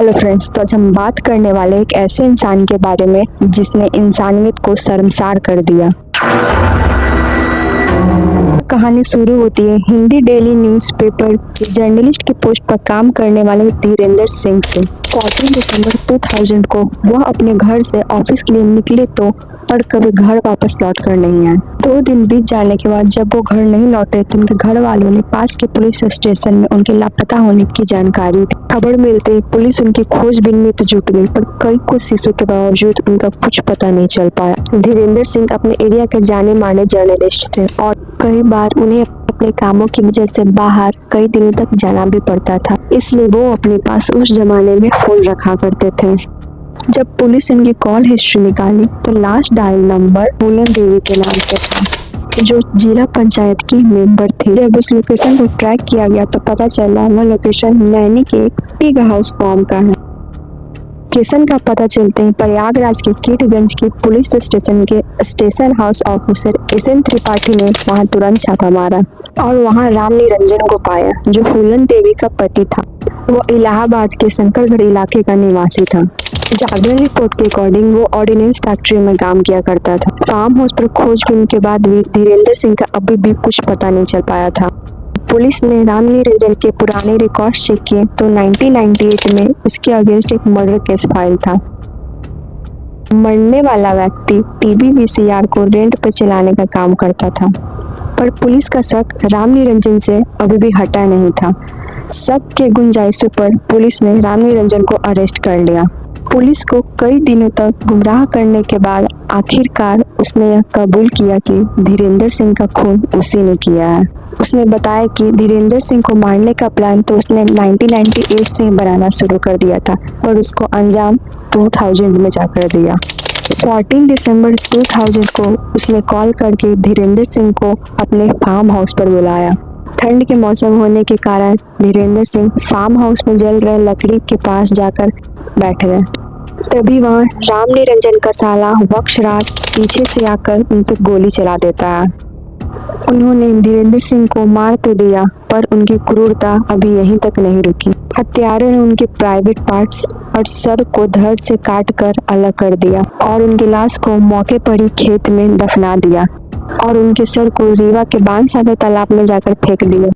Hello friends, तो आज हम बात करने वाले एक ऐसे इंसान के बारे में जिसने इंसानियत को शर्मसार कर दिया। कहानी शुरू होती है हिंदी डेली न्यूज़पेपर जर्नलिस्ट के पोस्ट पर काम करने वाले धीरेंद्र सिंह से। 14 दिसंबर 2000 को वह अपने घर से ऑफिस के लिए निकले तो पर कभी घर वापस लौट कर नहीं आए। 2 दिन बीत जाने के बाद जब वो घर नहीं लौटे तो उनके घर वालों ने पास के पुलिस स्टेशन में उनके लापता होने की जानकारी दी। खबर मिलते ही पुलिस उनकी खोजबीन में तो जुट गई, पर कई कोशिशों के बावजूद उनका कुछ पता नहीं चल पाया। धीरेंद्र सिंह अपने एरिया के जाने माने जर्नलिस्ट थे और कई बार उन्हें अपने कामों की वजह से बाहर कई दिनों तक जाना भी पड़ता था, इसलिए वो अपने पास उस जमाने में फोन रखा करते थे। जब पुलिस इनकी कॉल हिस्ट्री निकाली तो लास्ट डायल नंबर फूलन देवी के नाम से था, जो जिला पंचायत की मेंबर थी। जब उस लोकेशन को ट्रैक किया गया तो पता चला वह लोकेशन नैनी के एक पिग हाउस फॉर्म का है। लोकेशन का पता चलते ही प्रयागराज के कीटगंज के पुलिस स्टेशन के station house officer SN Tripathi ने वहां तुरंत छापा मारा और वहां राम निरंजन को पाया, जो फूलन देवी का पति था। वो इलाहाबाद के शंकरगढ़ इलाके का निवासी था। जागरण रिपोर्ट के अकॉर्डिंग वो ऑर्डिनेंस फैक्ट्री में काम किया करता था। फार्म हाउस पर खोजबीन के बाद भी धीरेंद्र सिंह का अभी भी कुछ पता नहीं चल पाया था। पुलिस ने राम निरंजन के पुराने रिकॉर्ड्स चेक किए तो 1998 में उसके अगेंस्ट एक मर्डर केस फाइल था। मरने वाला व्यक्ति टीवी VCR को रेंट पर चलाने का काम करता था, पर पुलिस का शक राम निरंजन से अभी भी हटा नहीं था। शक के गुंजाइशों पर पुलिस ने राम निरंजन को अरेस्ट कर लिया। पुलिस को कई दिनों तक गुमराह करने के बाद आखिरकार उसने यह कबूल किया कि धीरेंद्र सिंह का खून उसी ने किया है। उसने बताया कि धीरेंद्र सिंह को मारने का प्लान तो उसने 1998 से ही बनाना शुरू कर दिया था, पर उसको अंजाम 2000 में जाकर दिया। 14 दिसंबर 2000 को उसने कॉल करके धीरेंद्र सिंह को अपने फार्म हाउस पर बुलाया। ठंड के मौसम होने के कारण धीरेंद्र सिंह फार्म हाउस में जल रहे लकड़ी के पास जाकर बैठ गए। तभी वहां राम निरंजन का साला वक्षराज पीछे से आकर उन पर गोली चला देता है। उन्होंने धीरेंद्र सिंह को मार तो दिया, पर उनकी क्रूरता अभी यहीं तक नहीं रुकी। हत्यारों ने उनके प्राइवेट पार्ट्स और सर को धड़ से काट कर अलग कर दिया और उनकी लाश को मौके पर ही खेत में दफना दिया और उनके सर को रीवा के बाणसागर तालाब में जाकर फेंक दिया।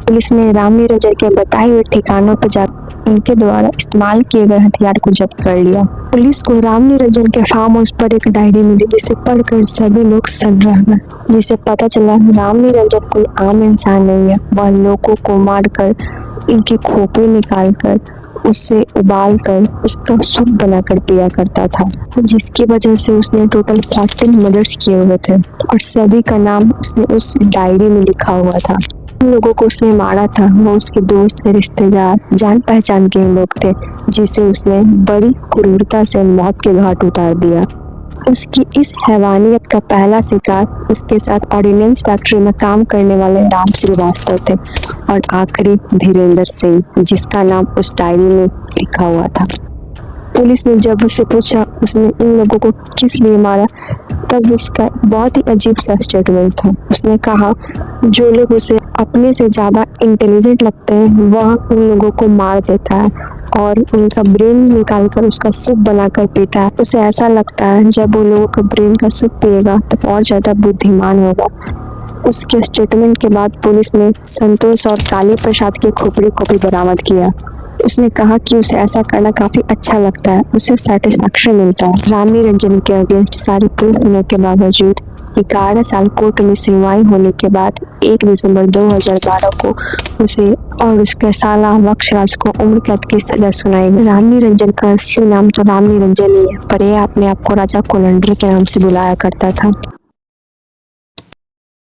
पुलिस ने राम निरंजन के बताए हुए ठिकानों पर जाकर उनके द्वारा इस्तेमाल किए गए हथियार को जब्त कर लिया। पुलिस को राम निरंजन के फार्म हाउस पर एक डायरी मिली, जिसे पढ़कर सभी लोग सन्न रह गए, जिसे पता चला राम निरंजन कोई आम इंसान नहीं है। वह लोगों को मारकर इनके खोपड़ी निकालकर उससे उबाल कर उसका सूप बनाकर पिया करता था, जिसकी वजह से उसने टोटल 14 मर्डर्स किए हुए थे और सभी का नाम उसने उस डायरी में लिखा हुआ था। उन लोगों को उसने मारा था वो उसके दोस्त, रिश्तेदार, जान पहचान के लोग थे, जिसे उसने बड़ी क्रूरता से मौत के घाट उतार दिया। उसकी इस हैवानियत का पहला शिकार उसके साथ ऑर्डिनेंस फैक्ट्री में काम करने वाले राम श्रीवास्तव थे और आखिरी धीरेंद्र सिंह, जिसका नाम उस डायरी में लिखा हुआ था। पुलिस ने जब उससे पूछा उसने इन लोगों को किस लिए मारा, तब उसका बहुत ही अजीब सा स्टेटमेंट था। उसने कहा जो लोग उसे अपने से ज्यादा इंटेलिजेंट लगते हैं वह उन लोगों को मार देता है और उनका ब्रेन निकालकर उसका सूप बनाकर पीता है। उसे ऐसा लगता है जब वो लोगों का ब्रेन का सूप पिएगा तो और ज्यादा बुद्धिमान होगा। उसके स्टेटमेंट के बाद पुलिस ने संतोष और काली प्रसाद की खोपड़ी को भी बरामद किया। उसने कहा कि उसे ऐसा करना काफी अच्छा लगता है, उसे सेटिस्फैक्शन मिलता है। राम निरंजन के अगेंस्ट सारे प्रूफ होने के बावजूद 11 साल कोर्ट में सुनवाई होने के बाद 1 दिसंबर 2012 को उसे और उसके साला वक्षराज को उम्र कैद की सजा सुनाई गई। राम निरंजन का असली नाम तो राम निरंजन ही है, पर यह अपने आप को राजा कोलंडर के नाम से बुलाया करता था।